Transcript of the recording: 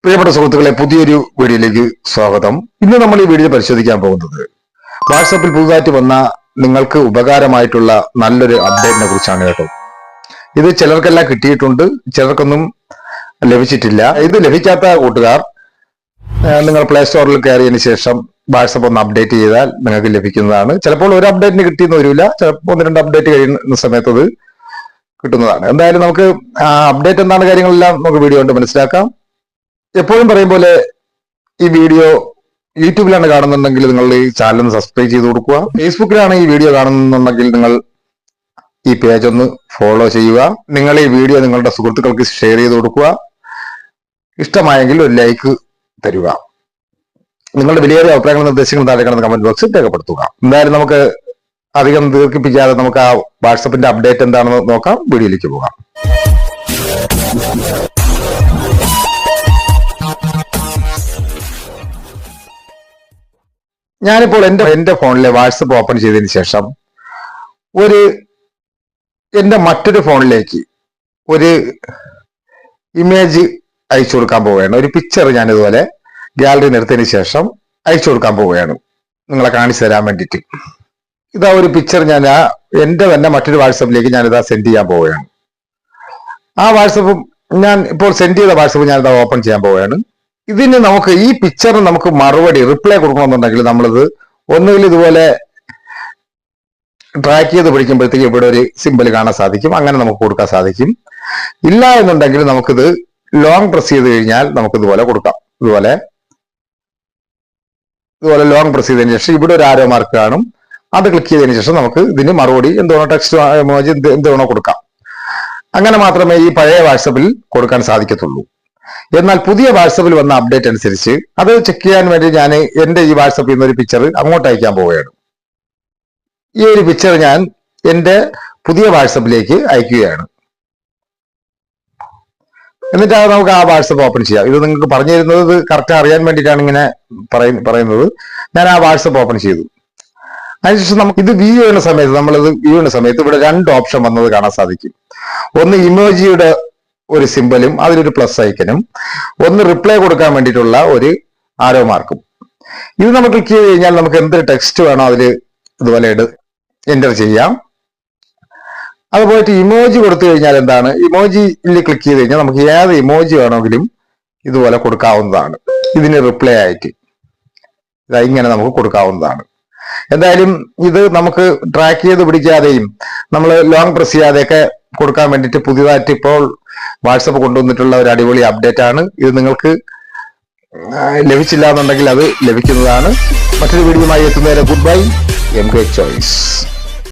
പ്രിയപ്പെട്ട സുഹൃത്തുക്കളെ, പുതിയൊരു വീഡിയോയിലേക്ക് സ്വാഗതം. ഇന്ന് നമ്മൾ ഈ വീഡിയോ പരിശോധിക്കാൻ പോകുന്നത് വാട്സാപ്പിൽ പുതുതായിട്ട് വന്ന നിങ്ങൾക്ക് ഉപകാരമായിട്ടുള്ള നല്ലൊരു അപ്ഡേറ്റിനെ കുറിച്ചാണ് കേട്ടോ. ഇത് ചിലർക്കെല്ലാം കിട്ടിയിട്ടുണ്ട്, ചിലർക്കൊന്നും ലഭിച്ചിട്ടില്ല. ഇത് ലഭിക്കാത്ത കൂട്ടുകാർ നിങ്ങൾ പ്ലേ സ്റ്റോറിൽ കയറിയതിനു ശേഷം വാട്സാപ്പ് ഒന്ന് അപ്ഡേറ്റ് ചെയ്താൽ നിങ്ങൾക്ക് ലഭിക്കുന്നതാണ്. ചിലപ്പോൾ ഒരു അപ്ഡേറ്റിന് കിട്ടിയെന്ന് വരില്ല, ചിലപ്പോൾ 1-2 അപ്ഡേറ്റ് കഴിയുന്ന സമയത്ത് അത് കിട്ടുന്നതാണ്. എന്തായാലും നമുക്ക് അപ്ഡേറ്റ് എന്താണ് കാര്യങ്ങളെല്ലാം നമുക്ക് വീഡിയോ കൊണ്ട് മനസ്സിലാക്കാം. എപ്പോഴും പറയും പോലെ ഈ വീഡിയോ യൂട്യൂബിലാണ് കാണുന്നുണ്ടെങ്കിൽ നിങ്ങൾ ഈ ചാനൽ ഒന്ന് സബ്സ്ക്രൈബ് ചെയ്ത് കൊടുക്കുക. ഫേസ്ബുക്കിലാണ് ഈ വീഡിയോ കാണുന്നുണ്ടെങ്കിൽ നിങ്ങൾ ഈ പേജ് ഒന്ന് ഫോളോ ചെയ്യുക. നിങ്ങൾ ഈ വീഡിയോ നിങ്ങളുടെ സുഹൃത്തുക്കൾക്ക് ഷെയർ ചെയ്ത് കൊടുക്കുക. ഇഷ്ടമായെങ്കിൽ ഒരു ലൈക്ക് തരിക. നിങ്ങളുടെ വിലയേറിയ അഭിപ്രായങ്ങളും നിർദ്ദേശങ്ങളും താഴെ കാണുന്ന കമന്റ് ബോക്സിൽ രേഖപ്പെടുത്തുക. എന്തായാലും നമുക്ക് അധികം ദീർഘിപ്പിക്കാതെ നമുക്ക് ആ വാട്സപ്പിന്റെ അപ്ഡേറ്റ് എന്താണെന്ന് നോക്കാം. വീഡിയോയിലേക്ക് പോകാം. ഞാനിപ്പോൾ എന്റെ ഫോണിലെ വാട്സപ്പ് ഓപ്പൺ ചെയ്തതിന് ശേഷം എന്റെ മറ്റൊരു ഫോണിലേക്ക് ഒരു ഇമേജ് അയച്ചു കൊടുക്കാൻ പോവുകയാണ്. ഒരു പിക്ചർ ഞാൻ ഇതുപോലെ ഗാലറിയിൽ എടുത്തതിന് ശേഷം അയച്ചു കൊടുക്കാൻ പോവുകയാണ്, നിങ്ങളെ കാണിച്ചു തരാൻ വേണ്ടിയിട്ട്. ഇതാ ഒരു പിക്ചർ ഞാൻ എന്റെ തന്നെ മറ്റൊരു വാട്സപ്പിലേക്ക് ഞാനിതാ സെൻഡ് ചെയ്യാൻ പോവുകയാണ്. ആ വാട്സപ്പ് ഞാൻ ഇപ്പോൾ സെൻഡ് ചെയ്ത വാട്സപ്പ് ഞാനിതാ ഓപ്പൺ ചെയ്യാൻ പോവുകയാണ്. ഇതിന് നമുക്ക് ഈ പിക്ചറിന് നമുക്ക് മറുപടി റിപ്ലൈ കൊടുക്കണമെന്നുണ്ടെങ്കിൽ നമ്മളിത് ഒന്നുകിൽ ഇതുപോലെ ട്രാക്ക് ചെയ്ത് പിടിക്കുമ്പോഴത്തേക്ക് ഇവിടെ ഒരു സിമ്പിൾ കാണാൻ സാധിക്കും, അങ്ങനെ നമുക്ക് കൊടുക്കാൻ സാധിക്കും. ഇല്ല എന്നുണ്ടെങ്കിൽ നമുക്കിത് ലോങ് പ്രസ് ചെയ്ത് കഴിഞ്ഞാൽ നമുക്ക് ഇതുപോലെ കൊടുക്കാം. ഇതുപോലെ ലോങ് പ്രസ് ചെയ്തതിനു ശേഷം ഇവിടെ ഒരു ആരോ മാർക്ക് കാണും, അത് ക്ലിക്ക് ചെയ്തതിനു ശേഷം നമുക്ക് ഇതിന് മറുപടി എന്തോണോ ടെക്സ്റ്റ് ഇമോജി എന്തോണോ കൊടുക്കാം. അങ്ങനെ മാത്രമേ ഈ പഴയ വാട്സപ്പിൽ കൊടുക്കാൻ സാധിക്കത്തുള്ളൂ. എന്നാൽ പുതിയ വാട്സപ്പിൽ വന്ന അപ്ഡേറ്റ് അനുസരിച്ച് അത് ചെക്ക് ചെയ്യാൻ വേണ്ടി ഞാൻ എന്റെ ഈ വാട്സപ്പിൽ നിന്ന് ഒരു പിക്ചർ അങ്ങോട്ട് അയക്കാൻ പോവുകയാണ്. ഈ ഒരു പിക്ചർ ഞാൻ എന്റെ പുതിയ വാട്സപ്പിലേക്ക് അയക്കുകയാണ്. എന്നിട്ട് നമുക്ക് ആ വാട്സപ്പ് ഓപ്പൺ ചെയ്യാം. ഇത് നിങ്ങൾക്ക് പറഞ്ഞു തരുന്നത് കറക്റ്റ് അറിയാൻ വേണ്ടിയിട്ടാണ് ഇങ്ങനെ പറയുന്നത്. ഞാൻ ആ വാട്സപ്പ് ഓപ്പൺ ചെയ്തു. അതിനുശേഷം നമുക്ക് ഇത് വ്യൂ ചെയ്യുന്ന സമയത്ത് ഇവിടെ 2 ഓപ്ഷൻ വന്നത് കാണാൻ സാധിക്കും. ഒന്ന് ഇമോജിയുടെ ഒരു സിമ്പലും അതിലൊരു പ്ലസ് ഐക്കനും, ഒന്ന് റിപ്ലൈ കൊടുക്കാൻ വേണ്ടിയിട്ടുള്ള ഒരു ആരോ മാർക്കും. ഇത് നമ്മൾ ക്ലിക്ക് ചെയ്ത് കഴിഞ്ഞാൽ നമുക്ക് എന്തൊരു ടെക്സ്റ്റ് വേണോ അതിൽ ഇതുപോലെ എൻ്റർ ചെയ്യാം. അത് പോയിട്ട് ഇമോജി കൊടുത്തു കഴിഞ്ഞാൽ എന്താണ്, ഇമോജിയിൽ ക്ലിക്ക് ചെയ്ത് കഴിഞ്ഞാൽ നമുക്ക് ഏത് ഇമോജി വേണമെങ്കിലും ഇതുപോലെ കൊടുക്കാവുന്നതാണ്. ഇതിന് റിപ്ലൈ ആയിട്ട് ഇങ്ങനെ നമുക്ക് കൊടുക്കാവുന്നതാണ്. എന്തായാലും ഇത് നമുക്ക് ട്രാക്ക് ചെയ്ത് പിടിക്കാതെയും നമ്മൾ ലോങ് പ്രസ് ചെയ്യാതെയൊക്കെ കൊടുക്കാൻ വേണ്ടിയിട്ട് പുതിയതായിട്ട് ഇപ്പോൾ വാട്സപ്പ് കൊണ്ടുവന്നിട്ടുള്ള ഒരു അടിപൊളി അപ്ഡേറ്റ് ആണ്. ഇത് നിങ്ങൾക്ക് ലഭിച്ചില്ല എന്നുണ്ടെങ്കിൽ അത് ലഭിക്കുന്നതാണ്. മറ്റൊരു വീഡിയോയുമായി എത്തുന്നവരെ ഗുഡ് ബൈ. MK choice.